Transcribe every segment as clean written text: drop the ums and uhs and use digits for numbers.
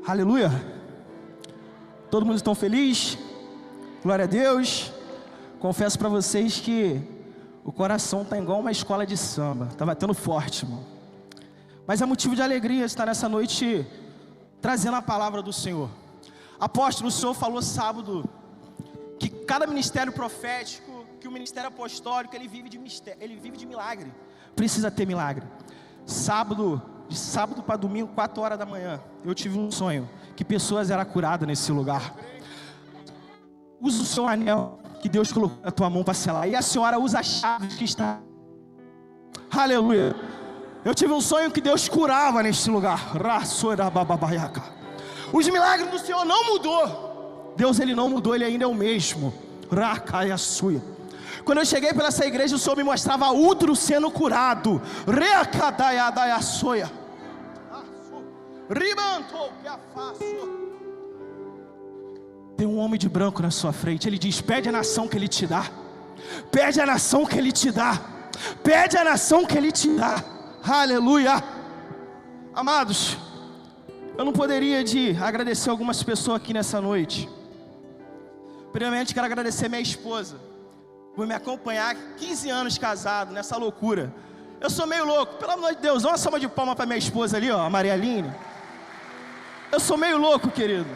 Aleluia. Todo mundo está feliz? Glória a Deus. Confesso para vocês que o coração está igual uma escola de samba. Está batendo forte, irmão. Mas é motivo de alegria estar nessa noite trazendo a palavra do Senhor. Apóstolo, o Senhor falou sábado que cada ministério profético, que o ministério apostólico, ele vive de milagre. Precisa ter milagre. De sábado para domingo, 4 horas da manhã, eu tive um sonho que pessoas eram curadas nesse lugar. Usa o seu anel que Deus colocou na tua mão para selar, e a senhora usa a chave que está. Aleluia. Eu tive um sonho que Deus curava neste lugar. Os milagres do Senhor não mudou. Deus, ele não mudou, ele ainda é o mesmo. Quando eu cheguei para essa igreja, o Senhor me mostrava útero sendo curado. Tem um homem de branco na sua frente. Ele diz: pede a nação que ele te dá. Pede a nação que ele te dá. Pede a nação que ele te dá. Aleluia. Amados, eu não poderia de agradecer algumas pessoas aqui nessa noite. Primeiramente quero agradecer minha esposa por me acompanhar 15 anos casado nessa loucura. Eu sou meio louco, pelo amor de Deus. Dá uma salva de palmas para minha esposa ali, ó, a Maria Aline. Eu sou meio louco, querido.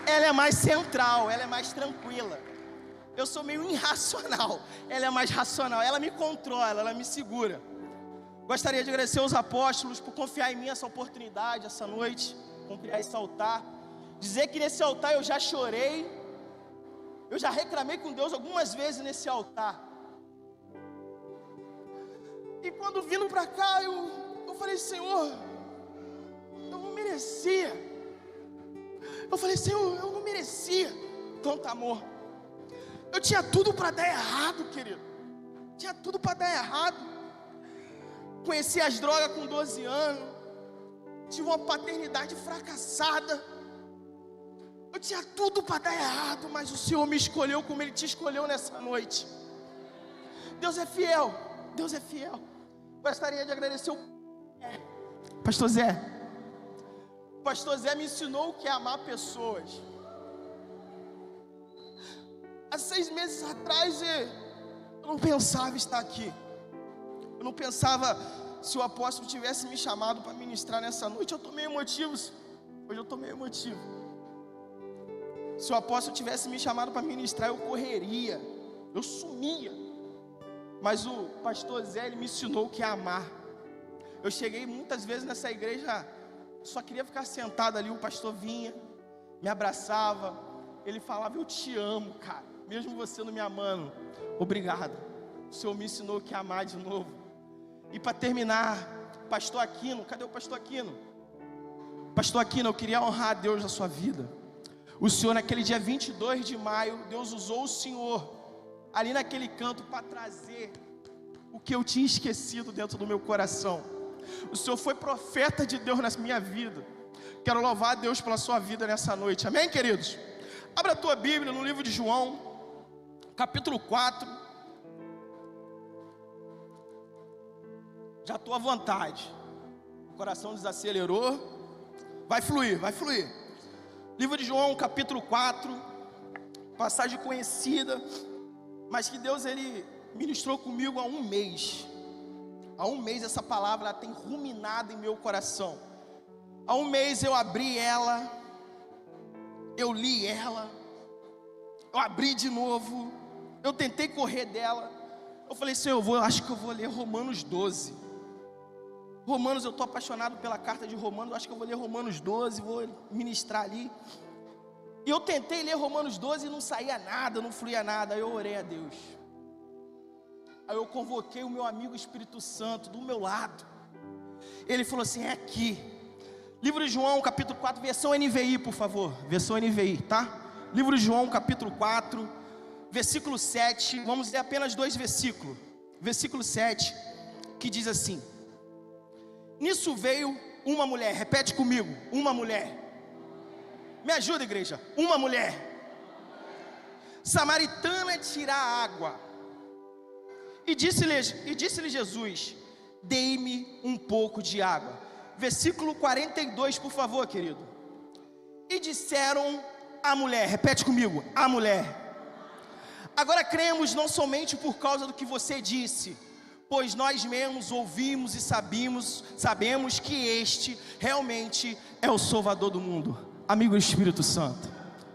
Ela é mais central, ela é mais tranquila. Eu sou meio irracional, ela é mais racional. Ela me controla, ela me segura. Gostaria de agradecer aos apóstolos por confiar em mim essa oportunidade, essa noite, confiar esse altar. Dizer que nesse altar eu já chorei, eu já reclamei com Deus algumas vezes nesse altar. E quando vindo para cá, eu falei: Senhor, eu não merecia. Eu falei: Senhor, eu não merecia tanto amor. Eu tinha tudo para dar errado, querido. Tinha tudo para dar errado. Conheci as drogas com 12 anos. Tive uma paternidade fracassada. Eu tinha tudo para dar errado, mas o Senhor me escolheu como Ele te escolheu nessa noite. Deus é fiel. Deus é fiel. Gostaria de agradecer o Pastor Zé. O Pastor Zé me ensinou o que é amar pessoas. Há 6 meses atrás eu não pensava estar aqui. Eu não pensava se o apóstolo tivesse me chamado para ministrar nessa noite. Eu estou meio emotivo. Hoje eu estou meio emotivo. Se o apóstolo tivesse me chamado para ministrar, eu correria, eu sumia. Mas o pastor Zé, ele me ensinou o que é amar. Eu cheguei muitas vezes nessa igreja, só queria ficar sentado ali. O pastor vinha, me abraçava, ele falava: eu te amo, cara, mesmo você não me amando. Obrigado, o Senhor me ensinou o que é amar de novo. E para terminar, pastor Aquino, cadê o pastor Aquino? Pastor Aquino, eu queria honrar a Deus na sua vida. O Senhor, naquele dia 22 de maio, Deus usou o Senhor ali naquele canto para trazer o que eu tinha esquecido dentro do meu coração. O Senhor foi profeta de Deus na minha vida. Quero louvar a Deus pela sua vida nessa noite. Amém, queridos? Abra a tua Bíblia no livro de João, capítulo 4. Já estou à vontade. O coração desacelerou. Vai fluir, vai fluir. Livro de João, capítulo 4. Passagem conhecida, mas que Deus, ele ministrou comigo há um mês. Há um mês essa palavra, ela tem ruminado em meu coração. Há um mês eu abri ela, eu li ela, eu abri de novo, eu tentei correr dela. Eu falei: Senhor, acho que eu vou ler Romanos 12. Romanos, eu estou apaixonado pela carta de Romanos. Acho que eu vou ler Romanos 12, vou ministrar ali. E eu tentei ler Romanos 12 e não saía nada, não fluía nada. Aí eu orei a Deus. Aí eu convoquei o meu amigo Espírito Santo do meu lado. Ele falou assim: é aqui. Livro de João, capítulo 4, versão NVI, por favor. Versão NVI, tá? Livro de João, capítulo 4, versículo 7. Vamos ler apenas 2 versículos. Versículo 7, que diz assim: nisso veio uma mulher. Repete comigo: uma mulher. Me ajuda, igreja. Uma mulher samaritana tirar água. E disse-lhe Jesus: dei-me um pouco de água. Versículo 42, por favor, querido. e disseram à mulher, repete comigo, a mulher: agora cremos não somente por causa do que você disse, pois nós mesmos ouvimos e sabemos que este realmente é o Salvador do mundo. Amigo do Espírito Santo,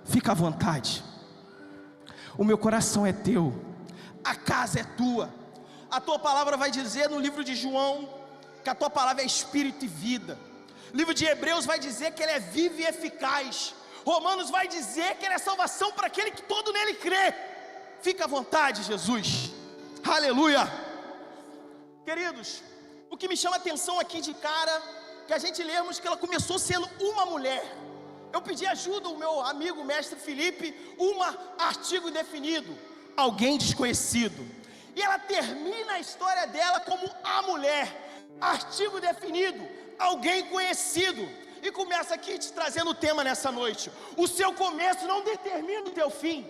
fica à vontade, o meu coração é teu, a casa é tua. A tua palavra vai dizer no livro de João que a tua palavra é espírito e vida. O livro de Hebreus vai dizer que ele é vivo e eficaz. Romanos vai dizer que ele é salvação para aquele que todo nele crê. Fica à vontade, Jesus. Aleluia. Queridos, o que me chama a atenção aqui de cara, que a gente lemos que ela começou sendo uma mulher. Eu pedi ajuda ao meu amigo mestre Felipe, artigo indefinido, alguém desconhecido. E ela termina a história dela como a mulher, artigo definido, alguém conhecido. E começa aqui te trazendo o tema nessa noite: o seu começo não determina o teu fim.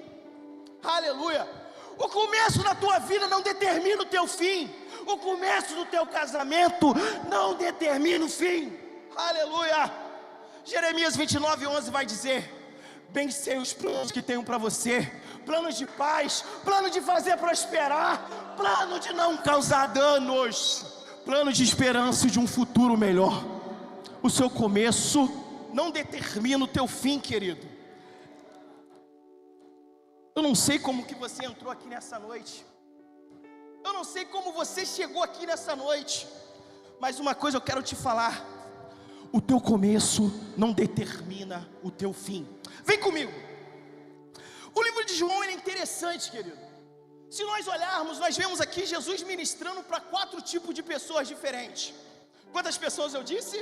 Aleluia. O começo da tua vida não determina o teu fim. O começo do teu casamento não determina o fim. Aleluia. Jeremias 29:11 vai dizer: bem sei os planos que tenho para você, planos de paz, plano de fazer prosperar, plano de não causar danos, plano de esperança e de um futuro melhor. O seu começo não determina o teu fim, querido. Eu não sei como que você entrou aqui nessa noite, eu não sei como você chegou aqui nessa noite, mas uma coisa eu quero te falar: o teu começo não determina o teu fim. Vem comigo. O livro de João é interessante, querido. Se nós olharmos, nós vemos aqui Jesus ministrando para 4 tipos de pessoas diferentes. Quantas pessoas eu disse?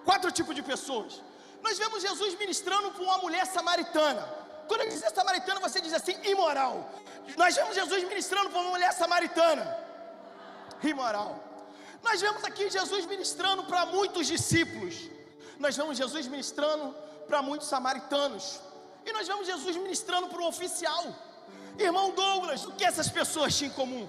4 tipos de pessoas. Nós vemos Jesus ministrando para uma mulher samaritana. Quando eu dizer samaritana, você diz assim: imoral. Nós vemos Jesus ministrando para uma mulher samaritana, imoral. Nós vemos aqui Jesus ministrando para muitos discípulos. Nós vemos Jesus ministrando para muitos samaritanos. E nós vemos Jesus ministrando para um oficial. Irmão Douglas, o que essas pessoas tinham em comum?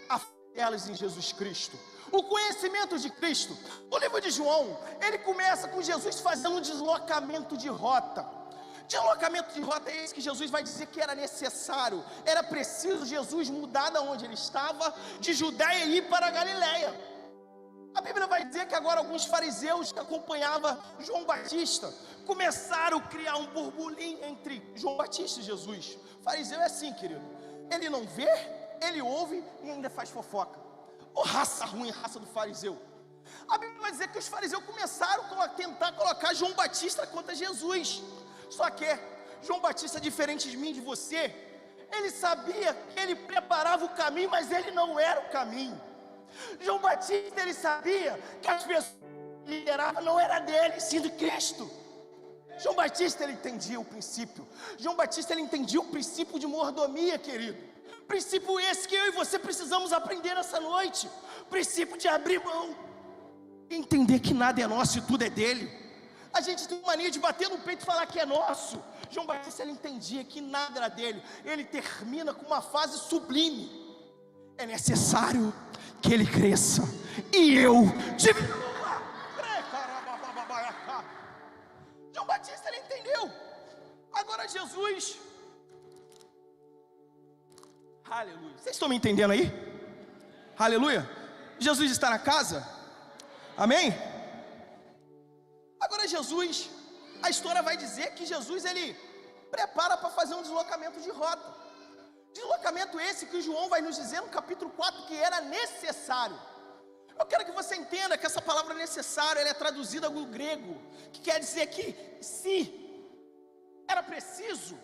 A fé delas em Jesus Cristo, o conhecimento de Cristo. O livro de João, ele começa com Jesus fazendo um deslocamento de rota. Deslocamento de rota é esse que Jesus vai dizer que era necessário. Era preciso Jesus mudar de onde ele estava, de Judéia, e ir para a Galileia. A Bíblia vai dizer que agora alguns fariseus que acompanhavam João Batista começaram a criar um burburinho entre João Batista e Jesus. Fariseu é assim, querido, ele não vê, ele ouve e ainda faz fofoca. Ô, raça ruim, raça do fariseu. A Bíblia vai dizer que os fariseus começaram a tentar colocar João Batista contra Jesus. Só que João Batista, diferente de mim e de você, ele sabia que ele preparava o caminho, mas ele não era o caminho. João Batista, ele sabia que as pessoas que ele liderava não era dele, sim de Cristo. João Batista, ele entendia o princípio. João Batista, ele entendia o princípio de mordomia, querido. Princípio esse que eu e você precisamos aprender essa noite. Princípio de abrir mão, entender que nada é nosso e tudo é dele. A gente tem mania de bater no peito e falar que é nosso. João Batista, ele entendia que nada era dele. Ele termina com uma fase sublime: é necessário que ele cresça e eu diminua. João Batista, ele entendeu. Agora Jesus, aleluia, vocês estão me entendendo aí? Aleluia. Jesus está na casa, amém? Agora Jesus, a história vai dizer que Jesus, ele prepara para fazer um deslocamento de rota. Deslocamento esse que João vai nos dizer no capítulo 4 que era necessário. Eu quero que você entenda que essa palavra necessário, ela é traduzida do grego, que quer dizer que se era preciso.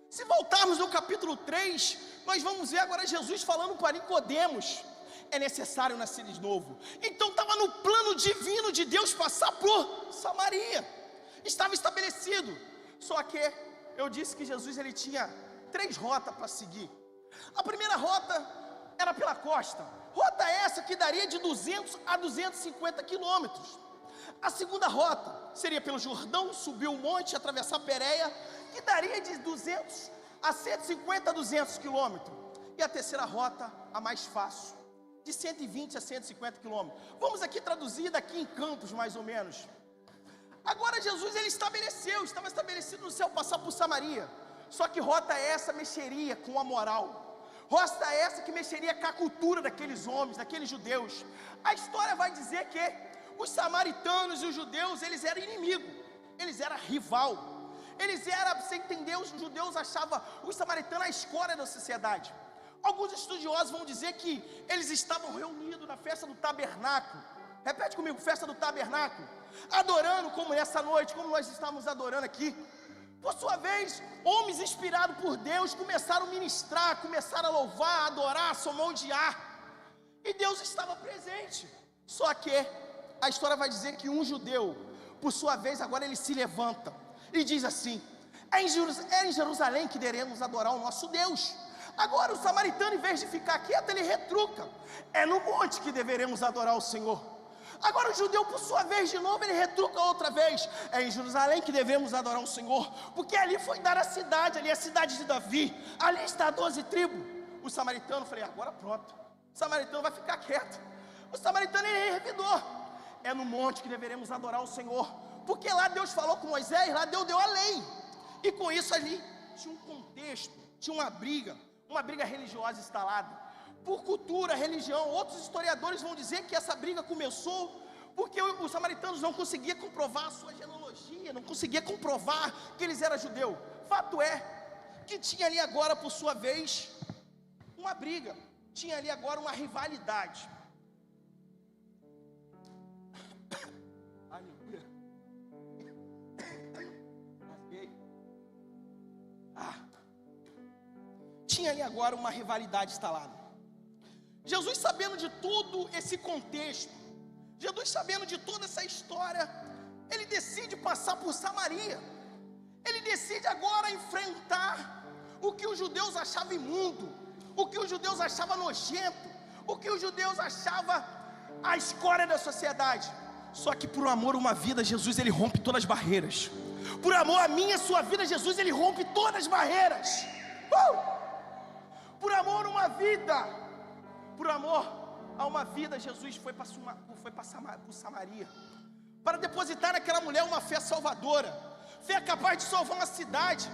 Se voltarmos no capítulo 3, nós vamos ver agora Jesus falando para Nicodemos: é necessário nascer de novo. Então estava no plano divino de Deus passar por Samaria, estava estabelecido. Só que eu disse que Jesus, ele tinha 3 rotas para seguir. A primeira rota era pela costa, rota essa que daria de 200 a 250 quilômetros. A segunda rota seria pelo Jordão, subir o monte, atravessar a Pérea, que daria de 200 a 150 a 200 quilômetros. E a terceira rota, a mais fácil, de 120 a 150 quilômetros. Vamos aqui traduzir daqui em Campos, mais ou menos. Agora Jesus, ele estava estabelecido no céu passar por Samaria. Só que rota essa mexeria com a moral, rota essa que mexeria com a cultura daqueles homens, daqueles judeus. A história vai dizer que os samaritanos e os judeus, eles eram inimigos, eles eram rival, eles eram, você entendeu, os judeus achavam os samaritanos a escória da sociedade. Alguns estudiosos vão dizer que eles estavam reunidos na festa do tabernáculo. Repete comigo, festa do tabernáculo, adorando como essa noite, como nós estamos adorando aqui. Por sua vez, homens inspirados por Deus começaram a ministrar, começaram a louvar, a adorar, a somondear, e Deus estava presente. Só que a história vai dizer que um judeu, por sua vez, agora ele se levanta e diz assim: é em Jerusalém que devemos adorar o nosso Deus. Agora o samaritano, em vez de ficar quieto, ele retruca: é no monte que deveremos adorar o Senhor. Agora o judeu, por sua vez, de novo, ele retruca outra vez: é em Jerusalém que devemos adorar o Senhor, porque ali foi dar a cidade, ali é a cidade de Davi, ali está 12 tribos. O samaritano, falei, agora pronto, o samaritano vai ficar quieto. O samaritano, ele revidou: é no monte que deveremos adorar o Senhor, porque lá Deus falou com Moisés, lá Deus deu a lei. E com isso ali tinha um contexto, tinha uma briga religiosa instalada, por cultura, religião. Outros historiadores vão dizer que essa briga começou porque os samaritanos não conseguiam comprovar a sua genealogia, não conseguiam comprovar que eles eram judeus. Fato é que tinha ali agora, por sua vez, uma briga, tinha ali agora uma rivalidade. Aleluia. Tinha ali agora uma rivalidade instalada. Jesus, sabendo de todo esse contexto, Jesus, sabendo de toda essa história, ele decide passar por Samaria. Ele decide agora enfrentar o que os judeus achavam imundo, o que os judeus achavam nojento, o que os judeus achavam a escória da sociedade. Só que por amor a uma vida, Jesus, ele rompe todas as barreiras. Por amor a minha e a sua vida, Jesus, ele rompe todas as barreiras. Por amor a uma vida, por amor a uma vida, Jesus foi para Samaria, para depositar naquela mulher uma fé salvadora, fé capaz de salvar uma cidade.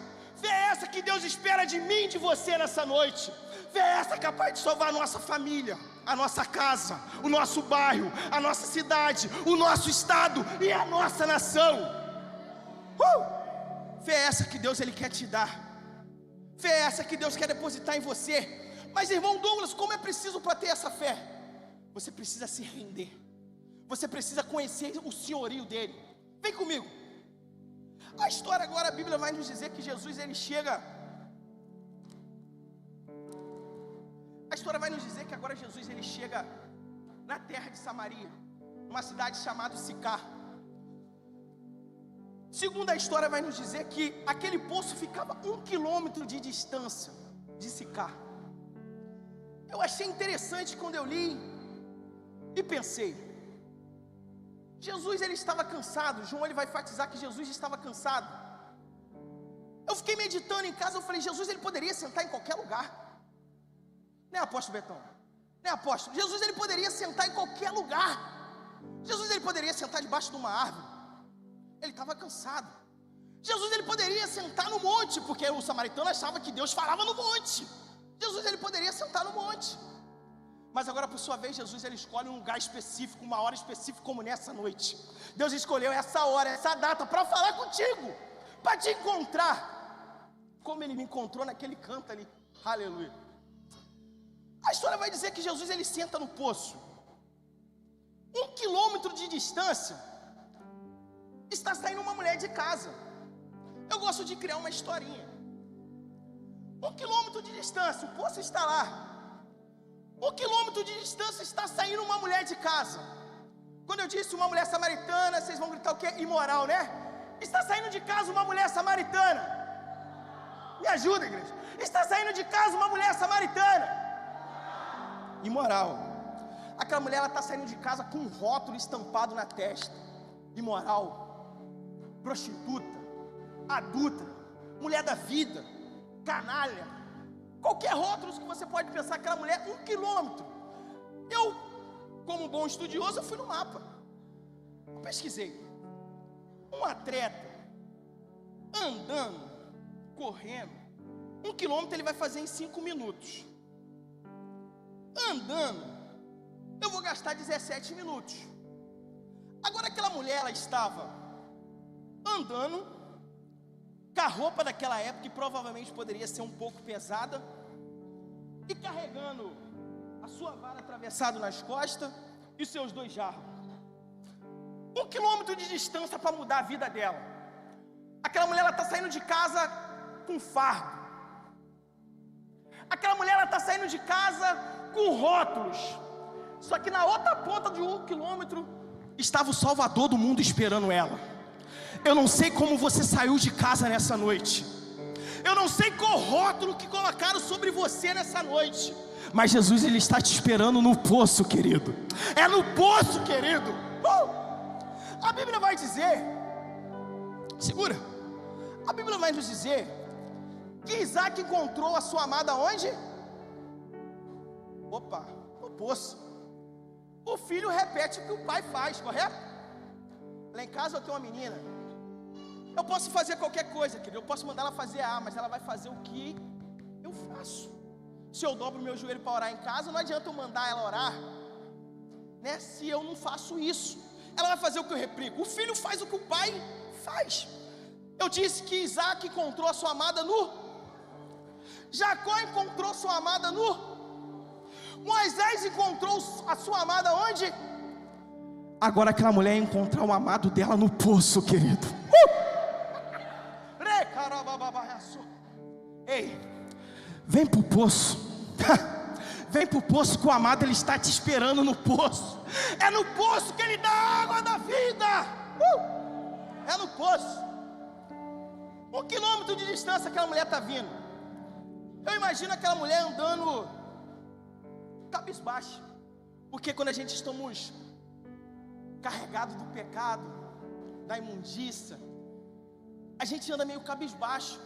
Fé essa que Deus espera de mim e de você nessa noite. Fé essa capaz de salvar a nossa família, a nossa casa, o nosso bairro, a nossa cidade, o nosso estado e a nossa nação. Fé essa que Deus, ele quer te dar. Fé essa que Deus quer depositar em você. Mas, irmão Douglas, como é preciso para ter essa fé? Você precisa se render. Você precisa conhecer o senhorio dele. Vem comigo. A história agora, a Bíblia vai nos dizer que Jesus, ele chega. A história vai nos dizer que agora Jesus, ele chega na terra de Samaria, uma cidade chamada Sicar. Segundo a história vai nos dizer que aquele poço ficava 1 quilômetro de distância de Sicar. Eu achei interessante quando eu li e pensei, Jesus, ele estava cansado. João, ele vai enfatizar que Jesus estava cansado. Eu fiquei meditando em casa, eu falei, Jesus, ele poderia sentar em qualquer lugar, né, apóstolo Betão? Né, apóstolo? Jesus, ele poderia sentar em qualquer lugar. Jesus, ele poderia sentar debaixo de uma árvore. Ele estava cansado. Jesus, ele poderia sentar no monte, porque o samaritano achava que Deus falava no monte. Jesus, ele poderia sentar no monte. Mas agora, por sua vez, Jesus, ele escolhe um lugar específico, uma hora específica, como nessa noite. Deus escolheu essa hora, essa data, para falar contigo, para te encontrar, como ele me encontrou naquele canto ali. Aleluia. A história vai dizer que Jesus, ele senta no poço. 1 quilômetro de distância, está saindo uma mulher de casa. Eu gosto de criar uma historinha. 1 quilômetro de distância, o poço está lá. 1 quilômetro de distância está saindo uma mulher de casa. Quando eu disse uma mulher samaritana, vocês vão gritar o quê? Imoral, né? Está saindo de casa uma mulher samaritana. Me ajuda, igreja. Está saindo de casa uma mulher samaritana. Imoral. Aquela mulher, ela está saindo de casa com um rótulo estampado na testa. Imoral, prostituta, adulta, mulher da vida, canalha. Qualquer rótulo que você pode pensar, aquela mulher, 1 quilômetro. Eu, como bom estudioso, eu fui no mapa. Eu pesquisei. Um atleta andando, correndo, 1 quilômetro ele vai fazer em 5 minutos. Andando, eu vou gastar 17 minutos. Agora aquela mulher, ela estava andando, com a roupa daquela época, que provavelmente poderia ser um pouco pesada, e carregando a sua vara atravessada nas costas, e seus 2 jarros. 1 quilômetro de distância para mudar a vida dela. Aquela mulher, ela está saindo de casa com fardo. Aquela mulher, ela está saindo de casa com rótulos. Só que na outra ponta de 1 quilômetro estava o Salvador do mundo esperando ela. Eu não sei como você saiu de casa nessa noite. Eu não sei qual rótulo que colocaram sobre você nessa noite. Mas Jesus, Ele está te esperando no poço, querido. É no poço, querido. A Bíblia vai dizer, segura, a Bíblia vai nos dizer que Isaac encontrou a sua amada onde? Opa, no poço. O filho repete o que o pai faz, correto? Lá em casa eu tenho uma menina. Eu posso fazer qualquer coisa, querido. Eu posso mandar ela fazer A, mas ela vai fazer o que eu faço. Se eu dobro meu joelho para orar em casa, não adianta eu mandar ela orar, né? Se eu não faço isso, ela vai fazer o que eu replico. O filho faz o que o pai faz. Eu disse que Isaac encontrou a sua amada nu. Jacó encontrou sua amada nu. Moisés encontrou a sua amada onde? Agora aquela mulher ia encontrar o amado dela no poço, querido. Ei, vem pro poço. Vem pro poço que o amado, ele está te esperando no poço. É no poço que ele dá a água da vida. É no poço. 1 quilômetro de distância aquela mulher está vindo. Eu imagino aquela mulher andando cabisbaixa. Porque quando a gente estamos carregados do pecado, da imundícia, a gente anda meio cabisbaixo.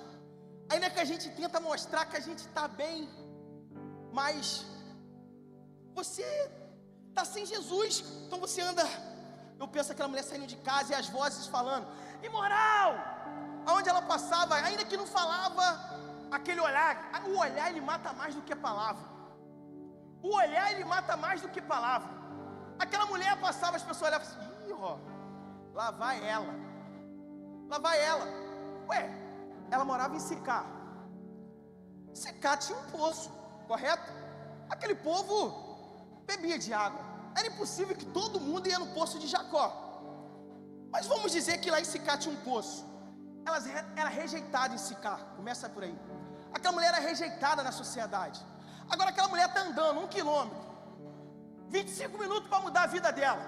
Ainda que a gente tenta mostrar que a gente está bem, mas você está sem Jesus. Então você anda. Eu penso aquela mulher saindo de casa e as vozes falando: imoral! Aonde ela passava, ainda que não falava, aquele olhar. O olhar, ele mata mais do que a palavra. O olhar, ele mata mais do que palavra. Aquela mulher passava, as pessoas olhavam assim: ih, ó, lá vai ela. Lá vai ela. Ué, ela morava em Sicá. Sicá tinha um poço, correto? Aquele povo bebia de água. Era impossível que todo mundo ia no poço de Jacó. Mas vamos dizer que lá em Sicá tinha um poço. Ela era rejeitada em Sicá. Começa por aí. Aquela mulher era rejeitada na sociedade. Agora aquela mulher está andando 1 quilômetro, 25 minutos para mudar a vida dela.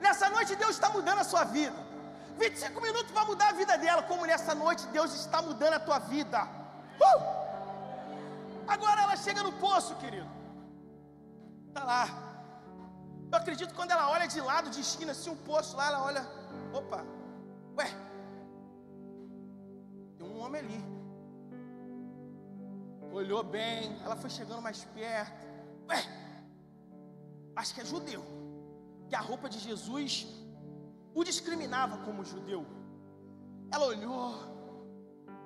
Nessa noite Deus está mudando a sua vida. 25 minutos para mudar a vida dela. Como nessa noite Deus está mudando a tua vida. Agora ela chega no poço, querido. Está lá. Eu acredito que quando ela olha de lado, de esquina, assim, um poço lá, ela olha: opa, ué, tem um homem ali. Olhou bem, ela foi chegando mais perto. Ué, acho que é judeu. Que a roupa de Jesus o discriminava como judeu. Ela olhou: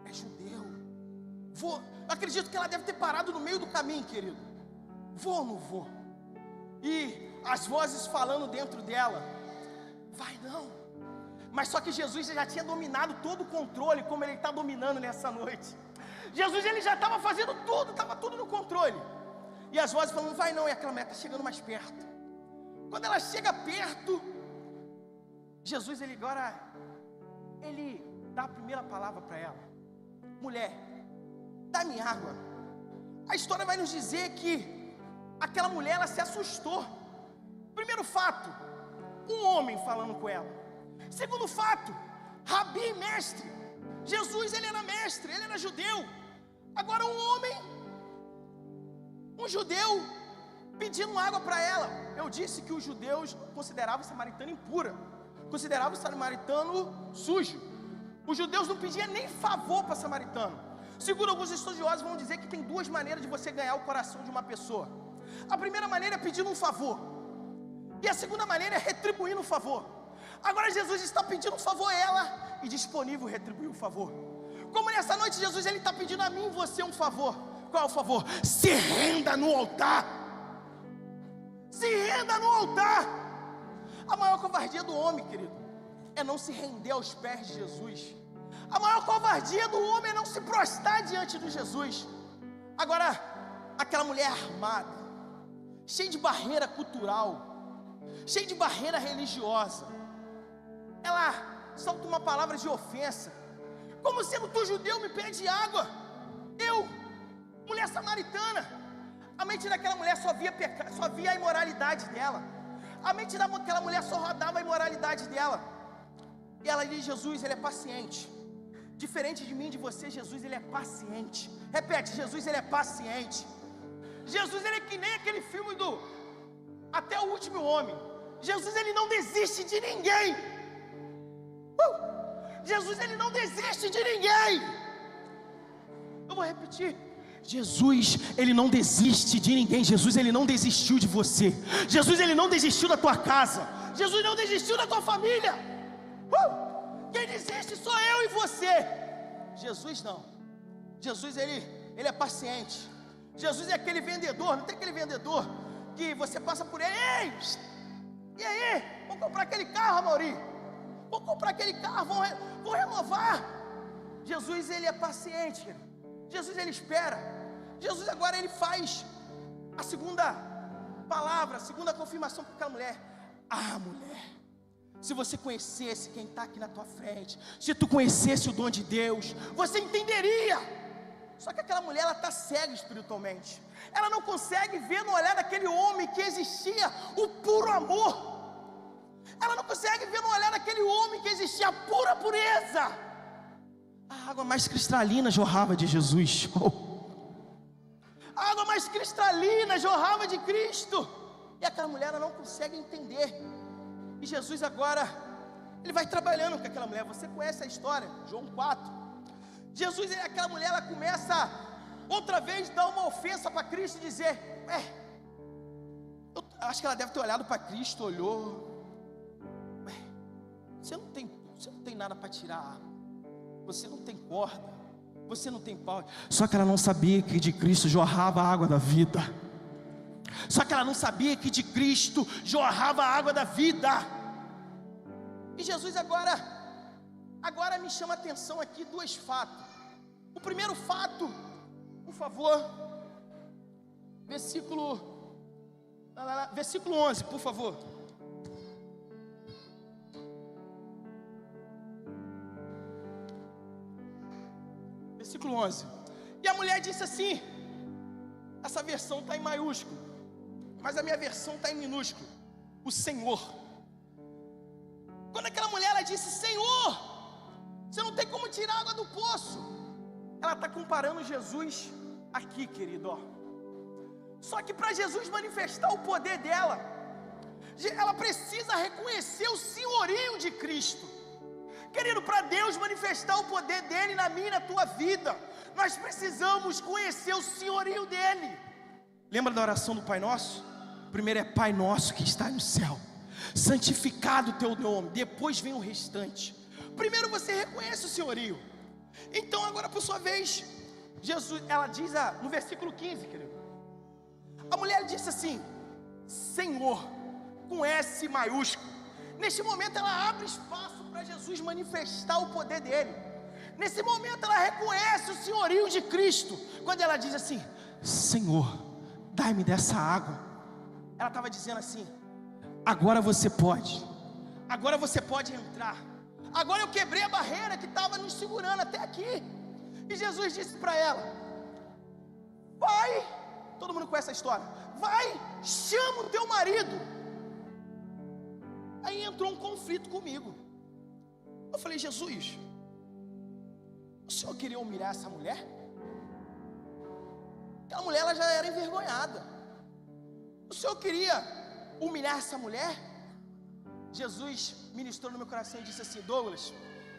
é judeu. Vou. Eu acredito que ela deve ter parado no meio do caminho, querido. Vou ou não vou? E as vozes falando dentro dela: vai não. Mas só que Jesus já tinha dominado todo o controle, como Ele está dominando nessa noite. Jesus, Ele já estava fazendo tudo, estava tudo no controle. E as vozes falando: vai não. E aquela mulher está chegando mais perto. Quando ela chega perto, Jesus, Ele agora, Ele dá a primeira palavra para ela: mulher, dá-me água. A história vai nos dizer que aquela mulher, ela se assustou. Primeiro fato, um homem falando com ela. Segundo fato, rabi, mestre. Jesus, ele era mestre, ele era judeu. Agora um homem, um judeu, pedindo água para ela. Eu disse que os judeus consideravam o samaritano impura, consideravam o samaritano sujo. Os judeus não pediam nem favor para samaritano. Segundo alguns estudiosos, vão dizer que tem duas maneiras de você ganhar o coração de uma pessoa. A primeira maneira é pedindo um favor, e a segunda maneira é retribuindo um favor. Agora Jesus está pedindo um favor a ela e disponível a retribuir o favor. Como nessa noite Jesus ele está pedindo a mim e você um favor. Qual é o favor? Se renda no altar. Se renda no altar. A maior covardia do homem, querido, é não se render aos pés de Jesus. A maior covardia do homem é não se prostrar diante de Jesus. Agora, aquela mulher armada, cheia de barreira cultural, cheia de barreira religiosa, ela solta uma palavra de ofensa. Como sendo tu judeu me pede água? Eu, mulher samaritana. A mente daquela mulher só via a imoralidade dela. A mente daquela mulher só rodava a imoralidade dela. E ela diz: Jesus, ele é paciente. Diferente de mim, de você, Jesus, ele é paciente. Repete: Jesus, ele é paciente. Jesus, ele é que nem aquele filme do Até o Último Homem. Jesus, ele não desiste de ninguém. Jesus, ele não desiste de ninguém. Eu vou repetir: Jesus, ele não desiste de ninguém. Jesus, ele não desistiu de você. Jesus, ele não desistiu da tua casa. Jesus não desistiu da tua família. Quem desiste sou eu e você. Jesus não. Jesus, ele é paciente. Jesus é aquele vendedor. Não tem aquele vendedor que você passa por ele: ei, e aí, vamos comprar aquele carro, Amaury? Vou comprar aquele carro, vou renovar. Jesus, ele é paciente, querido. Jesus, ele espera. Jesus agora, ele faz a segunda palavra, a segunda confirmação para aquela mulher. Ah, mulher, se você conhecesse quem está aqui na tua frente, se tu conhecesse o dom de Deus, você entenderia. Só que aquela mulher, ela está cega espiritualmente. Ela não consegue ver no olhar daquele homem que existia o puro amor. Ela não consegue ver no olhar daquele homem que existia a pura pureza. A água mais cristalina jorrava de Jesus. A água mais cristalina jorrava de Cristo. E aquela mulher, ela não consegue entender. E Jesus agora, ele vai trabalhando com aquela mulher. Você conhece a história, João 4. Jesus, aquela mulher, ela começa outra vez a dar uma ofensa para Cristo e dizer: eu acho que ela deve ter olhado para Cristo, olhou. Você não tem nada para tirar. Você não tem corda. Você não tem pau. Só que ela não sabia que de Cristo jorrava a água da vida. Só que ela não sabia que de Cristo jorrava a água da vida. E Jesus agora me chama a atenção aqui dois fatos. O primeiro fato, por favor, versículo 11, por favor. Versículo 11. E a mulher disse assim, essa versão está em maiúsculo, mas a minha versão está em minúsculo: o Senhor. Quando aquela mulher, ela disse: Senhor, você não tem como tirar água do poço. Ela está comparando Jesus aqui, querido, ó. Só que para Jesus manifestar o poder dela, ela precisa reconhecer o senhorio de Cristo. Querido, para Deus manifestar o poder dele na minha e na tua vida, nós precisamos conhecer o senhorio dele. Lembra da oração do Pai Nosso? Primeiro é: Pai Nosso que está no céu, santificado o teu nome. Depois vem o restante. Primeiro você reconhece o senhorio. Então agora, por sua vez, Jesus, ela diz no versículo 15, querido, a mulher disse assim: Senhor, com S maiúsculo. Neste momento ela abre espaço para Jesus manifestar o poder dele. Nesse momento ela reconhece o senhorio de Cristo. Quando ela diz assim: Senhor, dai-me dessa água. Ela estava dizendo assim: agora você pode entrar. Agora eu quebrei a barreira que estava nos segurando até aqui. E Jesus disse para ela: vai, todo mundo conhece a história, vai, chama o teu marido. Aí entrou um conflito comigo. Eu falei: Jesus, o Senhor queria humilhar essa mulher? Aquela mulher, ela já era envergonhada. O Senhor queria humilhar essa mulher? Jesus ministrou no meu coração e disse assim: Douglas,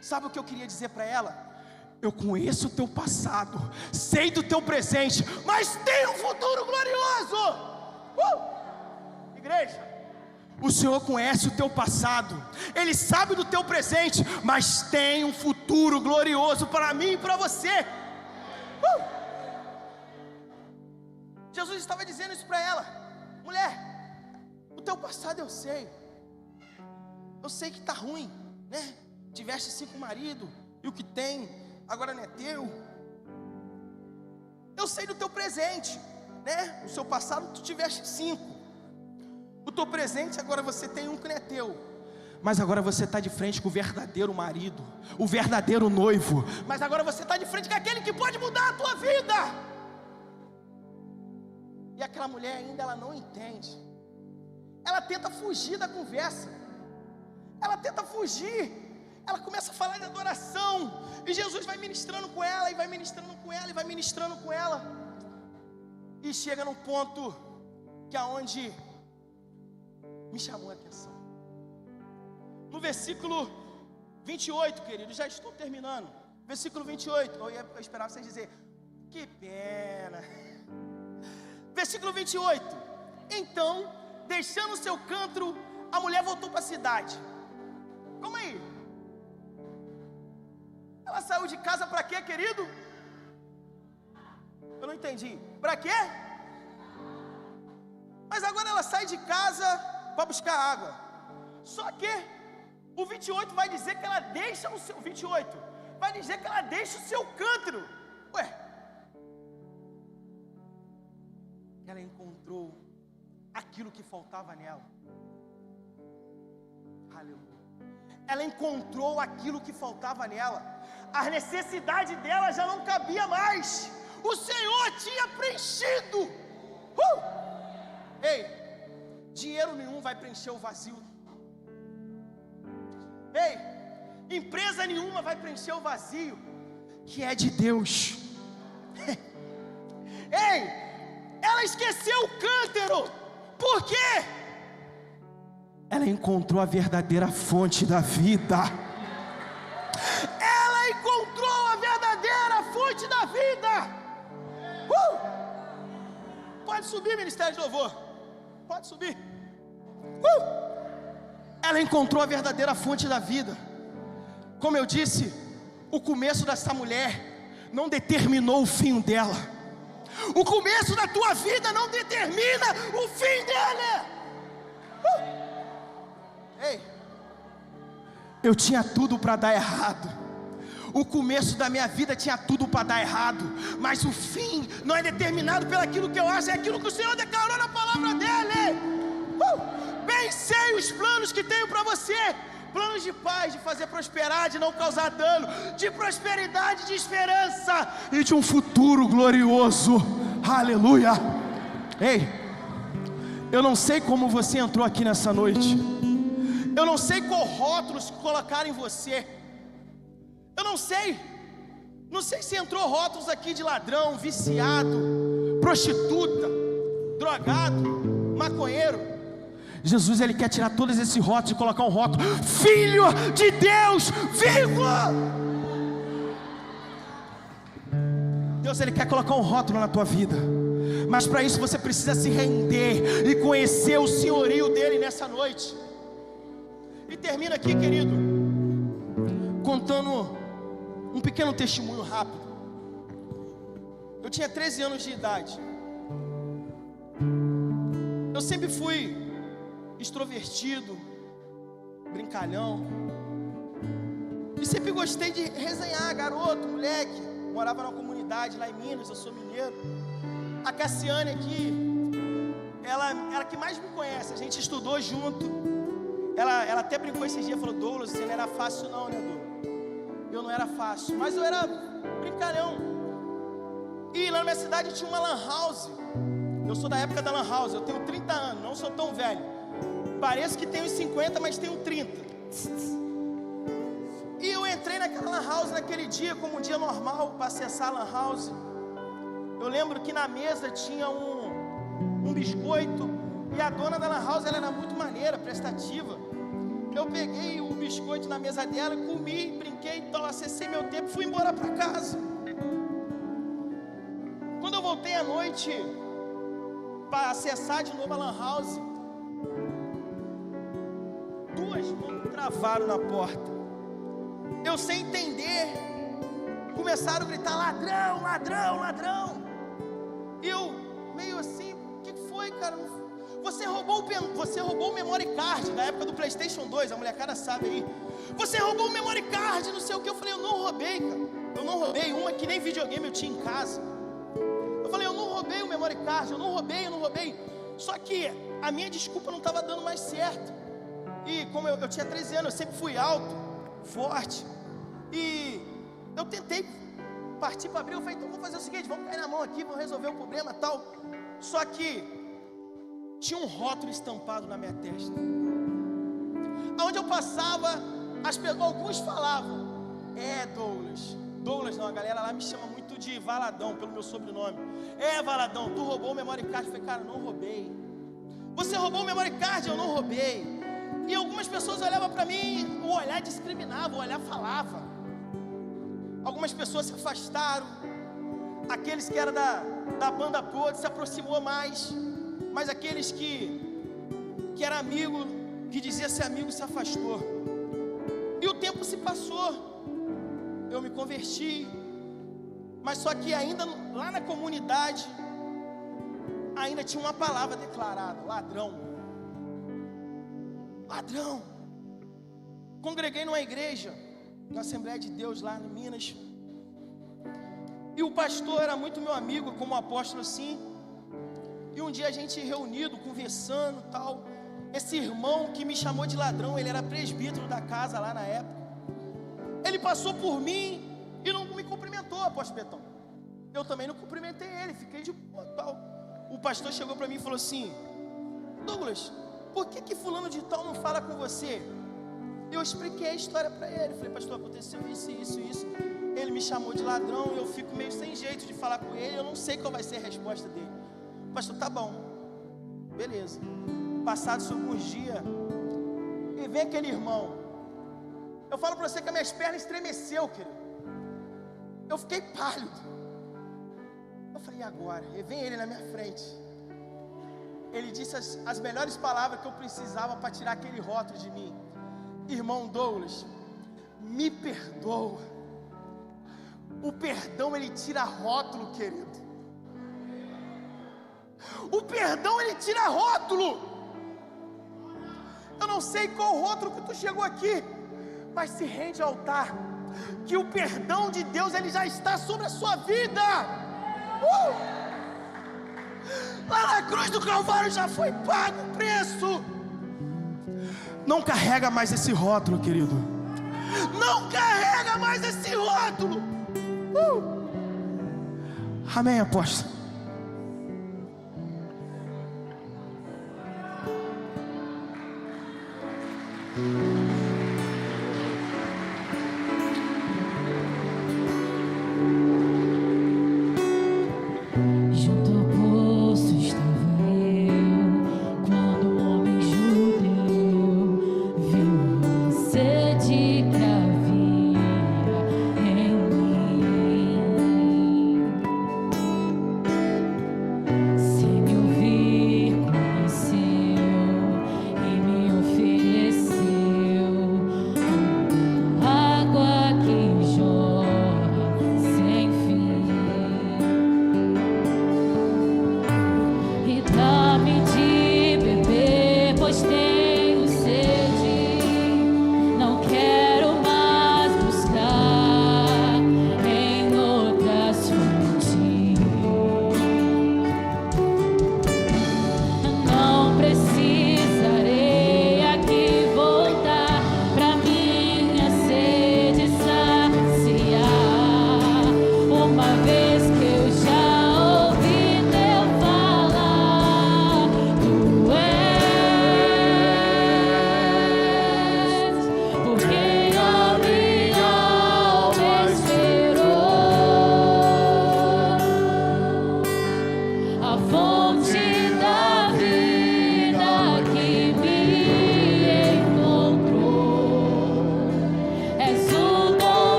sabe o que eu queria dizer para ela? Eu conheço o teu passado, sei do teu presente, mas tem um futuro glorioso. Igreja, O Senhor conhece o teu passado, Ele sabe do teu presente, mas tem um futuro glorioso para mim e para você. Jesus estava dizendo isso para ela: mulher, o teu passado eu sei que está ruim, né? Tiveste 5 maridos, e o que tem agora não é teu. Eu sei do teu presente, né? No seu passado tu tiveste 5. O teu presente agora você tem um que não é teu. Mas agora você está de frente com o verdadeiro marido, o verdadeiro noivo. Mas agora você está de frente com aquele que pode mudar a tua vida. E aquela mulher ainda, ela não entende. Ela tenta fugir da conversa. Ela tenta fugir. Ela começa a falar de adoração. E Jesus vai ministrando com ela, e vai ministrando com ela, e vai ministrando com ela. E chega num ponto que é onde me chamou a atenção. No versículo 28, querido, já estou terminando. Versículo 28, eu esperava vocês dizer, que pena. Versículo 28. Então, deixando o seu cântaro, a mulher voltou para a cidade. Como aí? Ela saiu de casa para quê, querido? Eu não entendi. Para quê? Mas agora ela sai de casa para buscar água. Só que o 28 vai dizer que ela deixa o seu 28. Vai dizer que ela deixa o seu cântaro. Ué. Ela encontrou aquilo que faltava nela. Aleluia. Ela encontrou aquilo que faltava nela. A necessidade dela já não cabia mais. O Senhor tinha preenchido. Ei, dinheiro nenhum vai preencher o vazio. Ei, empresa nenhuma vai preencher o vazio que é de Deus. Ei, ela esqueceu o cântaro. Por quê? Ela encontrou a verdadeira fonte da vida. Ela encontrou a verdadeira fonte da vida. Pode subir, ministério de louvor. Pode subir. Ela encontrou a verdadeira fonte da vida. Como eu disse, o começo dessa mulher não determinou o fim dela. O começo da tua vida não determina o fim dela. Ei, eu tinha tudo para dar errado. O começo da minha vida tinha tudo para dar errado, mas o fim não é determinado pelo aquilo que eu acho, é aquilo que o Senhor declarou na palavra dele. Bem sei os planos que tenho para você, planos de paz, de fazer prosperar, de não causar dano, de prosperidade, de esperança e de um futuro glorioso. Aleluia. Ei, eu não sei como você entrou aqui nessa noite. Eu não sei qual rótulos colocaram em você. Eu não sei se entrou rótulos aqui de ladrão, viciado, prostituta, drogado, maconheiro. Jesus, Ele quer tirar todos esses rótulos e colocar um rótulo: Filho de Deus vivo. Deus, Ele quer colocar um rótulo na tua vida, mas para isso você precisa se render e conhecer o senhorio dEle nessa noite. E termina aqui, querido, contando um pequeno testemunho rápido. Eu tinha 13 anos de idade. Eu sempre fui extrovertido, brincalhão, e sempre gostei de resenhar, garoto, moleque. Morava numa comunidade lá em Minas, eu sou mineiro. A Cassiane aqui, ela que mais me conhece, a gente estudou junto. Ela até brincou esses dias, falou: Douglas, você não era fácil não, né, Douglas? Eu não era fácil, mas eu era brincalhão. E lá na minha cidade tinha uma lan house. Eu sou da época da lan house, eu tenho 30 anos, não sou tão velho. Pareço que tenho 50, mas tenho 30. E eu entrei naquela lan house naquele dia, como um dia normal, para acessar a lan house. Eu lembro que na mesa tinha um biscoito, e a dona da lan house, ela era muito maneira, prestativa. Eu peguei o biscoito na mesa dela, comi, brinquei, então acessei meu tempo e fui embora para casa. Quando eu voltei à noite para acessar de novo a lan house, travaram na porta. Eu sem entender, começaram a gritar: ladrão, ladrão, ladrão. E eu meio assim: o que foi, cara? Você roubou o memory card da época do PlayStation 2, a molecada sabe aí. Você roubou o memory card, não sei o que. Eu falei: eu não roubei, cara. Eu não roubei, uma que nem videogame eu tinha em casa. Eu falei: eu não roubei o memory card, eu não roubei. Só que a minha desculpa não estava dando mais certo. E como eu tinha 13 anos, eu sempre fui alto, forte. E eu tentei partir para abrir. Eu falei: então vou fazer o seguinte, vamos cair na mão aqui, vamos resolver o problema e tal. Só que tinha um rótulo estampado na minha testa. Aonde eu passava, alguns falavam: Douglas não, a galera lá me chama muito de Valadão, pelo meu sobrenome. Valadão, tu roubou o memory card. Eu falei: cara, não roubei. Você roubou o memory card? Eu não roubei. E algumas pessoas olhavam para mim, o olhar discriminava, o olhar falava. Algumas pessoas se afastaram. Aqueles que eram da banda podre se aproximou mais. Mas aqueles que era amigo, que dizia ser amigo, se afastou. E o tempo se passou. Eu me converti, mas só que ainda lá na comunidade ainda tinha uma palavra declarada: ladrão. Ladrão. Congreguei numa igreja, na Assembleia de Deus lá em Minas, e o pastor era muito meu amigo, como apóstolo assim. E um dia a gente reunido, conversando e tal, esse irmão que me chamou de ladrão, ele era presbítero da casa lá na época. Ele passou por mim e não me cumprimentou, apóstolo Betão. Eu também não cumprimentei ele, fiquei de boa, tal. O pastor chegou para mim e falou assim: Douglas, por que fulano de tal não fala com você? Eu expliquei a história para ele. Falei: pastor, aconteceu isso. Ele me chamou de ladrão e eu fico meio sem jeito de falar com ele. Eu não sei qual vai ser a resposta dele. Pastor, tá bom, beleza. Passados alguns dias, e vem aquele irmão. Eu falo para você que as minhas pernas estremeceu, querido. Eu fiquei pálido. Eu falei: e agora? E vem ele na minha frente. Ele disse as melhores palavras que eu precisava para tirar aquele rótulo de mim: irmão Douglas, me perdoa. O perdão, ele tira rótulo, querido. O perdão, ele tira rótulo. Eu não sei qual rótulo que tu chegou aqui, mas se rende ao altar, que o perdão de Deus, ele já está sobre a sua vida. Lá na cruz do Calvário já foi pago o preço. Não carrega mais esse rótulo, querido. Não carrega mais esse rótulo. Amém, apóstolo.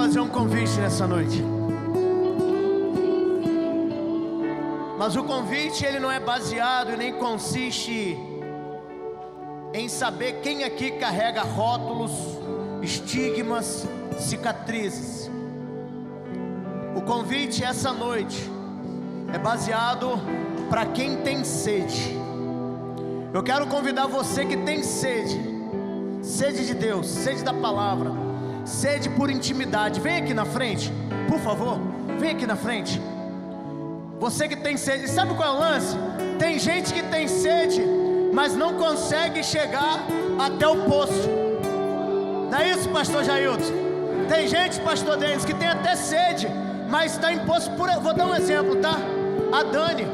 fazer um convite nessa noite. Mas o convite, ele não é baseado e nem consiste em saber quem aqui carrega rótulos, estigmas, cicatrizes. O convite essa noite é baseado para quem tem sede. Eu quero convidar você que tem sede, sede de Deus, sede da palavra, sede por intimidade. Vem aqui na frente, por favor, vem aqui na frente. Você que tem sede, sabe qual é o lance? Tem gente que tem sede, mas não consegue chegar até o poço. Não é isso, pastor Jailton? Tem gente, pastor Denis, que tem até sede, mas está em poço por... Vou dar um exemplo, tá? A Dani,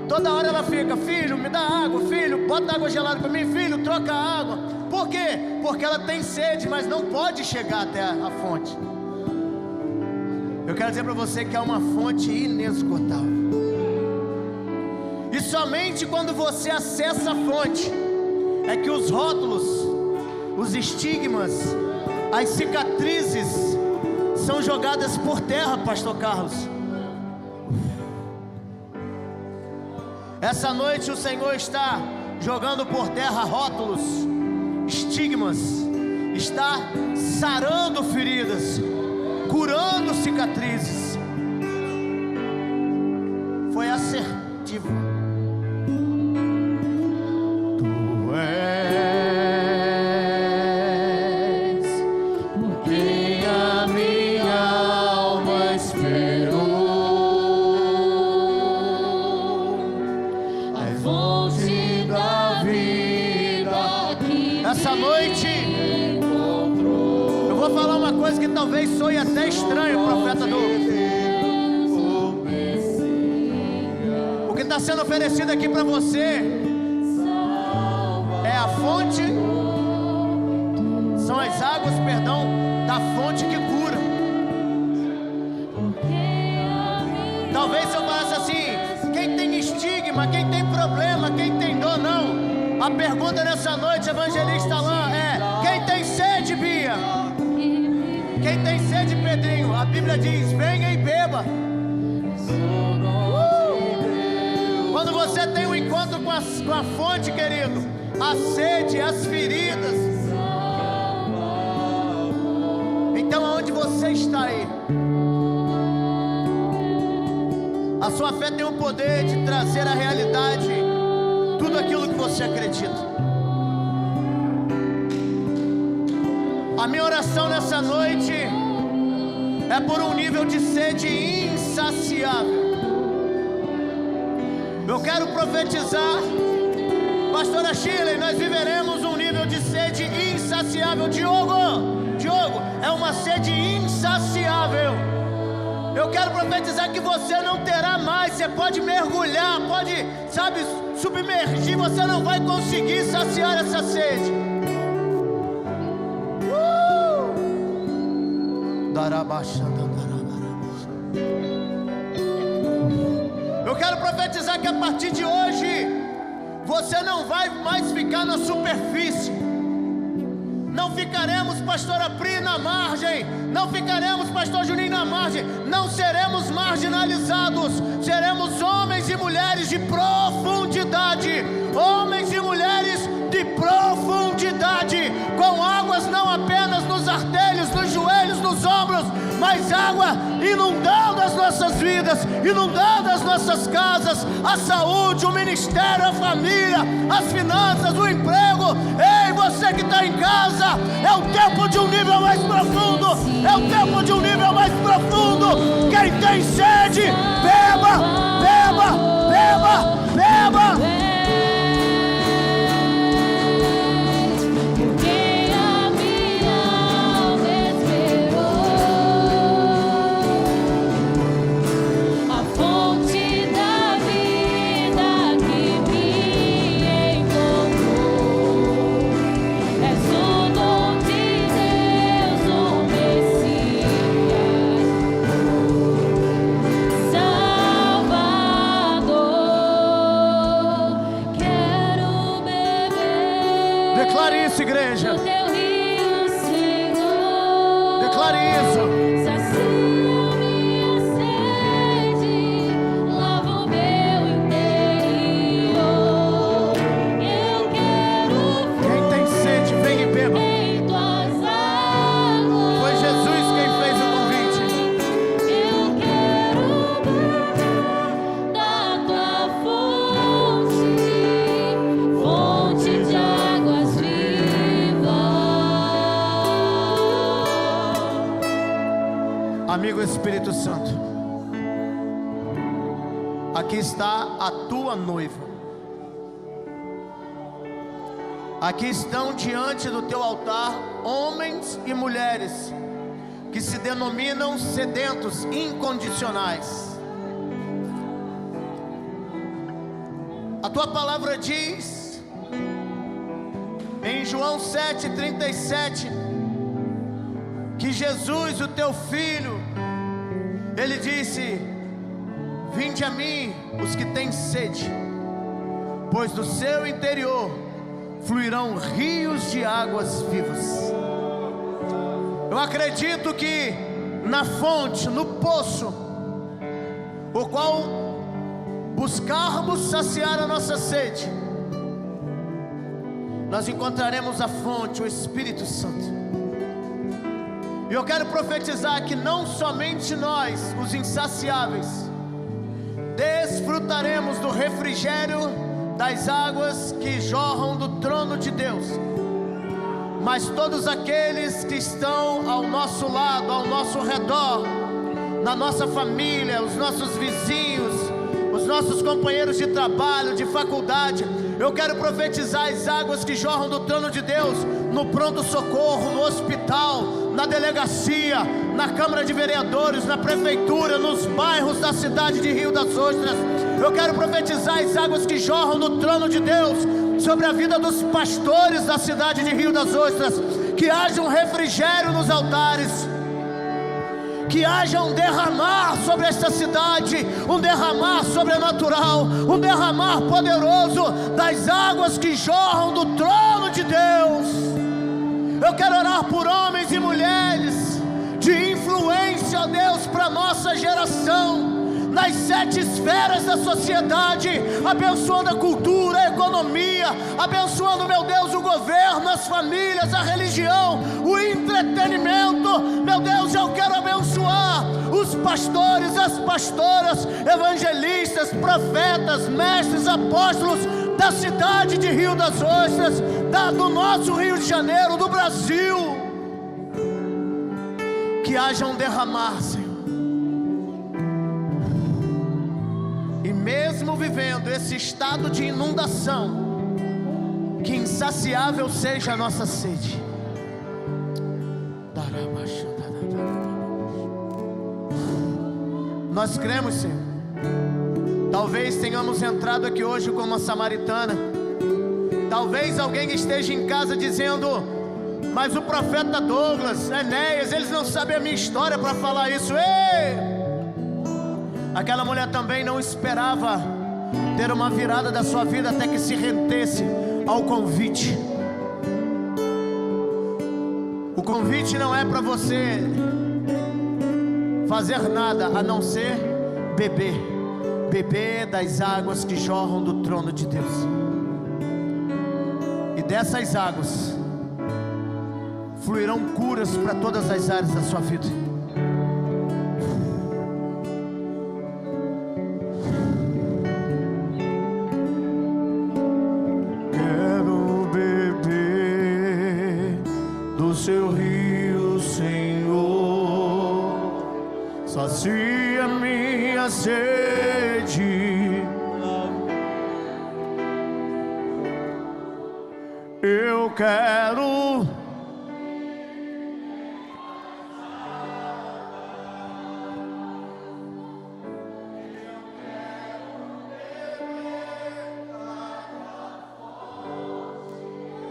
toda hora ela fica: filho, me dá água, filho, bota água gelada para mim, filho, troca a água. Por quê? Porque ela tem sede, mas não pode chegar até a fonte. Eu quero dizer para você que é uma fonte inesgotável. E somente quando você acessa a fonte é que os rótulos, os estigmas, as cicatrizes são jogadas por terra, pastor Carlos. Essa noite o Senhor está jogando por terra rótulos, estigmas, está sarando feridas, curando cicatrizes. Foi assertivo. Tu és por quem a minha alma esperou, a fonte da vida que essa noite eu vou falar uma coisa que talvez soe até estranho, profeta Douglas. O que está sendo oferecido aqui para você é a fonte, são as águas, perdão, da fonte que cura. Talvez se eu falasse assim: quem tem estigma, quem tem problema, quem tem dor, não. A pergunta nessa noite, evangelista Alain, é: quem tem sede, Bia? Quem tem sede, Pedrinho? A Bíblia diz: venha e beba. Quando você tem um encontro com a fonte, querido, a sede, as feridas. Então aonde você está aí? A sua fé tem o poder de trazer à realidade tudo aquilo que você acredita. A minha oração nessa noite é por um nível de sede insaciável. Eu quero profetizar, pastora Shirley, nós viveremos um nível de sede insaciável. Diogo, é uma sede insaciável. Eu quero profetizar que você não terá mais. Você pode mergulhar, pode, sabe, submergir, você não vai conseguir saciar essa sede. Eu quero profetizar que a partir de hoje você não vai mais ficar na superfície. Não ficaremos, pastora Pri, na margem. Não ficaremos, pastor Juninho, na margem. Não seremos marginalizados. Seremos homens e mulheres de profundidade. Homens e mulheres de profundidade, com águas não apenas nos artelhos, nos joelhos, nos ombros, mas água inundando as nossas vidas, inundando as nossas casas, a saúde, o ministério, a família, as finanças, o emprego. Ei, você que está em casa, é o tempo de um nível mais profundo, é o tempo de um nível mais profundo. Quem tem sede, beba, beba, beba, beba. Igreja, declare isso. Amigo Espírito Santo, aqui está a tua noiva. Aqui estão diante do teu altar homens e mulheres que se denominam sedentos incondicionais. A tua palavra diz em João 7,37 que Jesus, o teu filho, ele disse: vinde a mim os que têm sede, pois do seu interior fluirão rios de águas vivas. Eu acredito que na fonte, no poço, o qual buscarmos saciar a nossa sede, nós encontraremos a fonte, o Espírito Santo. E eu quero profetizar que não somente nós, os insaciáveis, desfrutaremos do refrigério das águas que jorram do trono de Deus, mas todos aqueles que estão ao nosso lado, ao nosso redor, na nossa família, os nossos vizinhos, os nossos companheiros de trabalho, de faculdade, eu quero profetizar as águas que jorram do trono de Deus no pronto-socorro, no hospital, na delegacia, na Câmara de Vereadores, na Prefeitura, nos bairros da cidade de Rio das Ostras. Eu quero profetizar as águas que jorram do trono de Deus sobre a vida dos pastores da cidade de Rio das Ostras. Que haja um refrigério nos altares, que haja um derramar sobre esta cidade, um derramar sobrenatural, um derramar poderoso das águas que jorram do trono de Deus. Eu quero orar por homens e mulheres de influência, ó Deus, para a nossa geração, nas 7 esferas da sociedade, abençoando a cultura, a economia, abençoando, meu Deus, o governo, as famílias, a religião, o entretenimento. Meu Deus, eu quero abençoar os pastores, as pastoras, evangelistas, profetas, mestres, apóstolos da cidade de Rio das Ostras, do nosso Rio de Janeiro, do Brasil. Que haja um derramar, Senhor. E mesmo vivendo esse estado de inundação, que insaciável seja a nossa sede. Nós cremos, Senhor. Talvez tenhamos entrado aqui hoje como uma samaritana. Talvez alguém esteja em casa dizendo: mas o profeta Douglas, Enéas, eles não sabem a minha história para falar isso. Ei! Aquela mulher também não esperava ter uma virada da sua vida até que se rendesse ao convite. O convite não é para você fazer nada a não ser beber das águas que jorram do trono de Deus. E dessas águas fluirão curas para todas as áreas da sua vida. Quero beber do seu rio, Senhor, sacia minha sede. Eu quero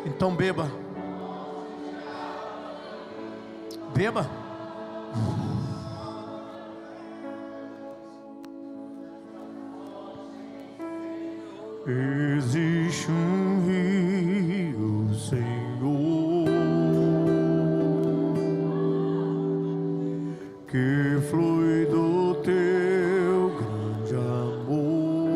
então beba. Beba. Existe um rio, Senhor, que flui do teu grande amor,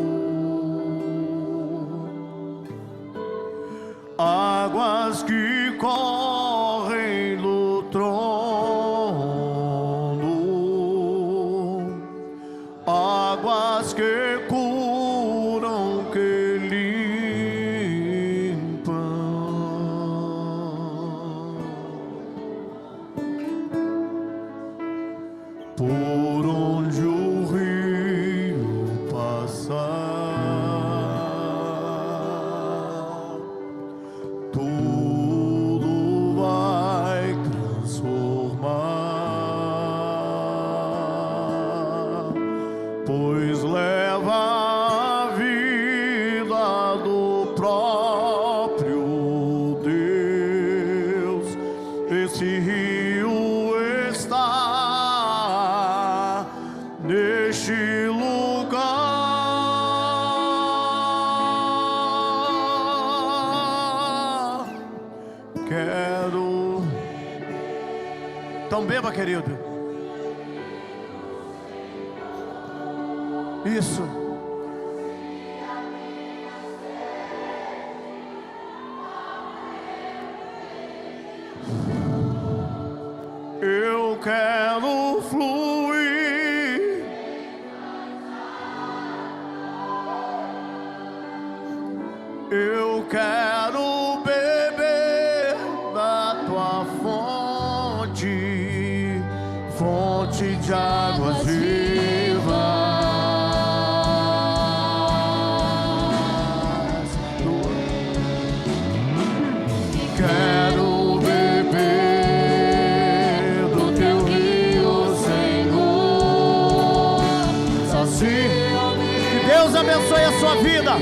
águas que correm no trono, águas que curam, que limpam. por onde o rio passar, tudo vai transformar, pois leva a vida do próprio Deus. Esse rio está neste lugar. Quero. Então beba, querido. Isso. Eu quero fluir. Eu quero beber da tua fonte, fonte de águas vivas. Quero beber do teu rio, Senhor. Que Deus abençoe a sua vida.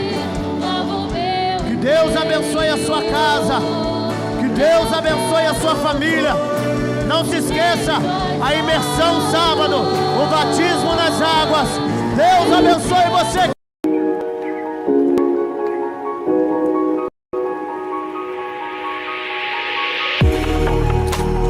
Que Deus abençoe a sua casa. Que Deus abençoe a sua família. Não se esqueça, a imersão sábado, o batismo nas águas. Deus abençoe você.